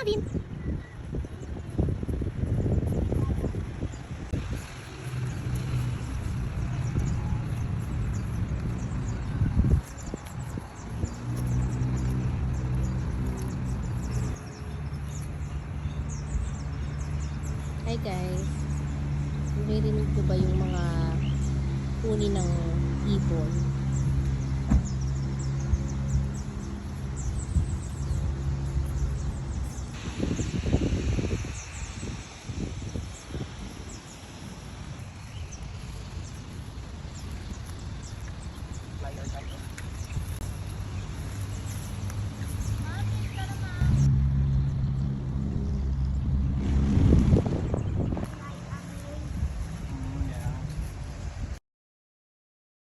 natin. Hi guys, naririnig ko ba yung mga huni ng ibon?